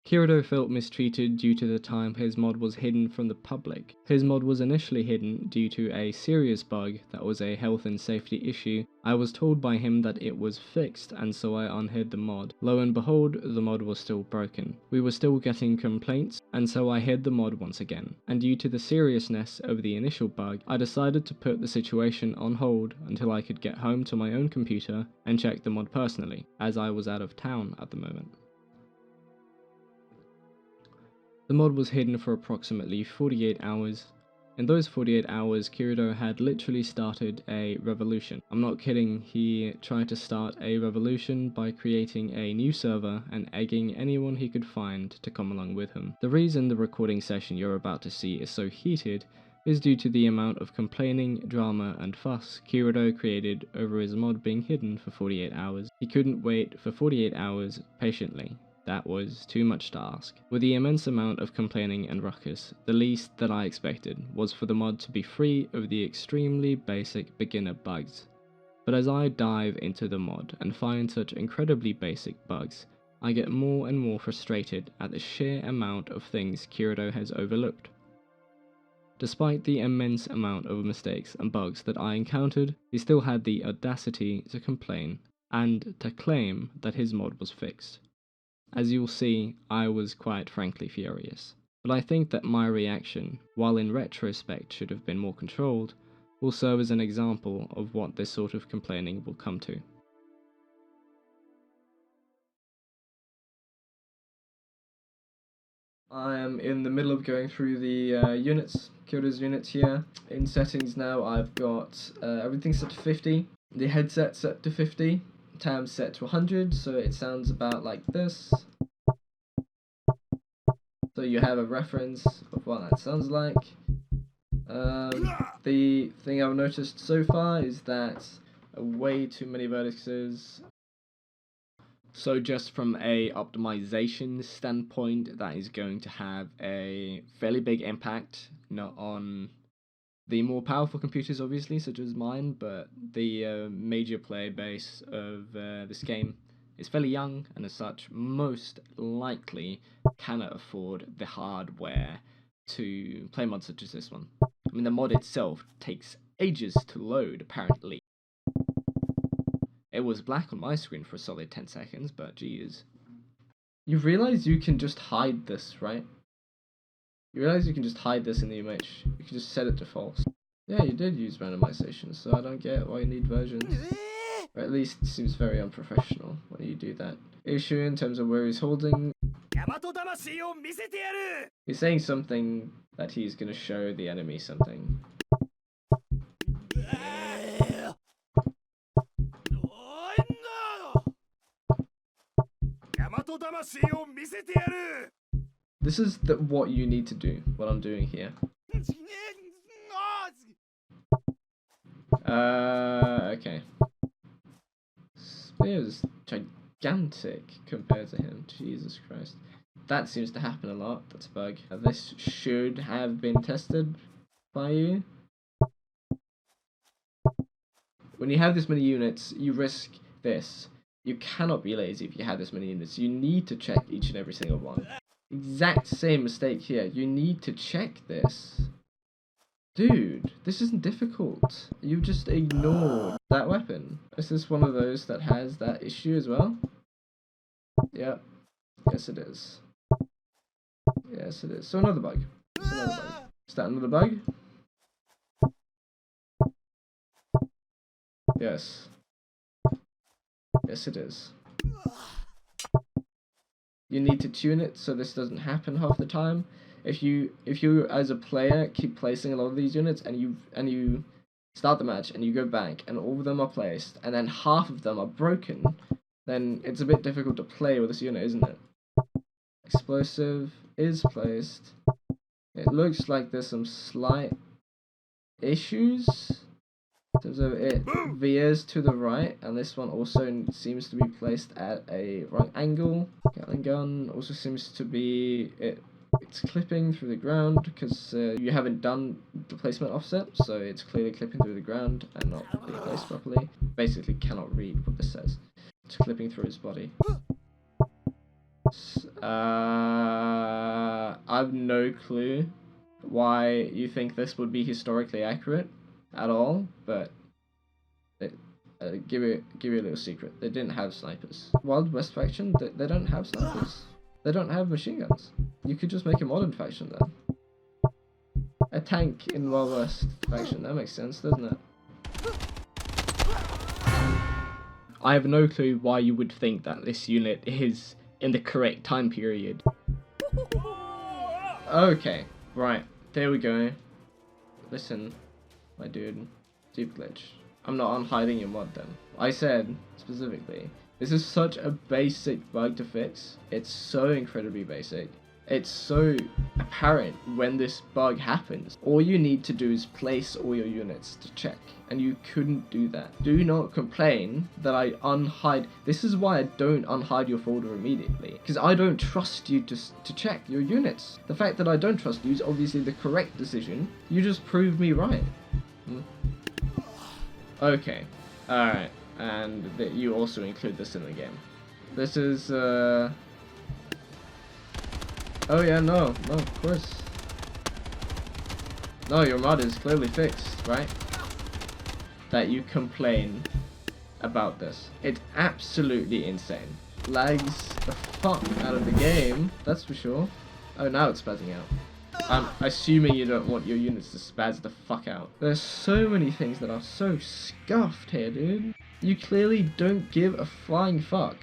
Kirito felt mistreated due to the time his mod was hidden from the public. His mod was initially hidden due to a serious bug that was a health and safety issue. I was told by him that it was fixed, and so I unhid the mod. Lo and behold, the mod was still broken. We were still getting complaints, and so I hid the mod once again. And due to the seriousness of the initial bug, I decided to put the situation on hold until I could get home to my own computer and check the mod personally, as I was out of town at the moment. The mod was hidden for approximately 48 hours. In those 48 hours, Kirito had literally started a revolution. I'm not kidding, he tried to start a revolution by creating a new server and egging anyone he could find to come along with him. The reason the recording session you're about to see is so heated is due to the amount of complaining, drama, and fuss Kirito created over his mod being hidden for 48 hours. He couldn't wait for 48 hours patiently. That was too much to ask. With the immense amount of complaining and ruckus, the least that I expected was for the mod to be free of the extremely basic beginner bugs. But as I dive into the mod and find such incredibly basic bugs, I get more and more frustrated at the sheer amount of things Kirito has overlooked. Despite the immense amount of mistakes and bugs that I encountered, he still had the audacity to complain and to claim that his mod was fixed. As you'll see, I was quite frankly furious. But I think that my reaction, while in retrospect should have been more controlled, will serve as an example of what this sort of complaining will come to. I am in the middle of going through the units, Kirito's units here. In settings now, I've got everything set to 50, the headset set to 50, tab set to 100, so it sounds about like this. So you have a reference of what that sounds like. The thing I've noticed so far is that way too many vertices. So just from a optimization standpoint, that is going to have a fairly big impact, not on the more powerful computers obviously, such as mine, but the major player base of this game is fairly young, and as such, most likely cannot afford the hardware to play mods such as this one. I mean, the mod itself takes ages to load, apparently. It was black on my screen for a solid 10 seconds, but geez. You realize you can just hide this, right? You realize you can just hide this in the image. You can just set it to false. Yeah, you did use randomization, so I don't get why you need versions. Or at least it seems very unprofessional when you do that. Issue in terms of where he's holding. He's saying something that he's gonna show the enemy something. This is what you need to do, what I'm doing here. Okay. Spear is gigantic compared to him. Jesus Christ. That seems to happen a lot. That's a bug. This should have been tested by you. When you have this many units, you risk this. You cannot be lazy if you have this many units. You need to check each and every single one. Exact same mistake here. You need to check this. Dude, this isn't difficult. You just ignored that weapon. Is this one of those that has that issue as well? Yep. Yes, it is. Yes, it is. So another bug. It's another bug. Is that another bug? Yes. Yes, it is. You need to tune it so this doesn't happen half the time. If you as a player keep placing a lot of these units and you start the match and you go back and all of them are placed and then half of them are broken, then it's a bit difficult to play with this unit, isn't it? Explosive is placed. It looks like there's some slight issues in terms of it veers to the right, and this one also seems to be placed at a wrong angle. Gatling gun also seems to be it's clipping through the ground because you haven't done the placement offset, so it's clearly clipping through the ground and not being placed properly. Basically cannot read what this says. It's clipping through his body. I've no clue why you think this would be historically accurate at all, but give you a little secret. They didn't have snipers. Wild West faction, they don't have snipers. They don't have machine guns. You could just make a modern faction then. A tank in Wild West faction, that makes sense, doesn't it? I have no clue why you would think that this unit is in the correct time period. Okay, right, there we go. Listen, my dude, deep glitch. I'm not unhiding your mod then. I said, specifically, this is such a basic bug to fix. It's so incredibly basic. It's so apparent when this bug happens. All you need to do is place all your units to check, and you couldn't do that. Do not complain that I unhide. This is why I don't unhide your folder immediately, because I don't trust you to check your units. The fact that I don't trust you is obviously the correct decision. You just proved me right. Okay, alright, and that you also include this in the game. This is, oh yeah, no, of course. No, your mod is clearly fixed, right? That you complain about this. It's absolutely insane. Lags the fuck out of the game, that's for sure. Oh, now it's spazzing out. I'm assuming you don't want your units to spaz the fuck out. There's so many things that are so scuffed here, dude. You clearly don't give a flying fuck.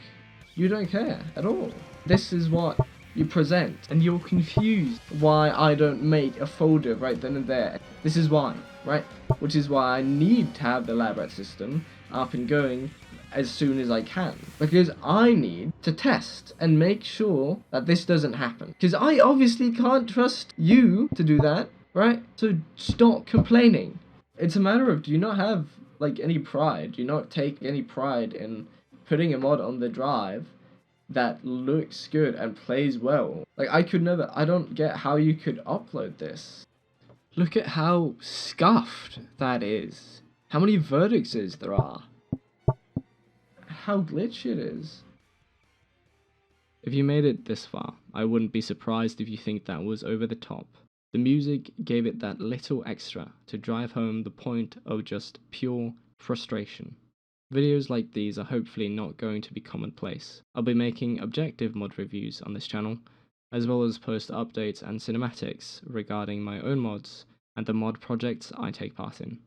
You don't care at all. This is what you present, and you're confused why I don't make a folder right then and there. This is why, right? Which is why I need to have the lab rat system up and going as soon as I can, because I need to test and make sure that this doesn't happen, because I obviously can't trust you to do that, right? So stop complaining. It's a matter of, do you not have like any pride? Do you not take any pride in putting a mod on the drive that looks good and plays well? Like, I don't get how you could upload this. Look at how scuffed that is. How many vertexes there are. How glitchy it is. If you made it this far, I wouldn't be surprised if you think that was over the top. The music gave it that little extra to drive home the point of just pure frustration. Videos like these are hopefully not going to be commonplace. I'll be making objective mod reviews on this channel, as well as post updates and cinematics regarding my own mods and the mod projects I take part in.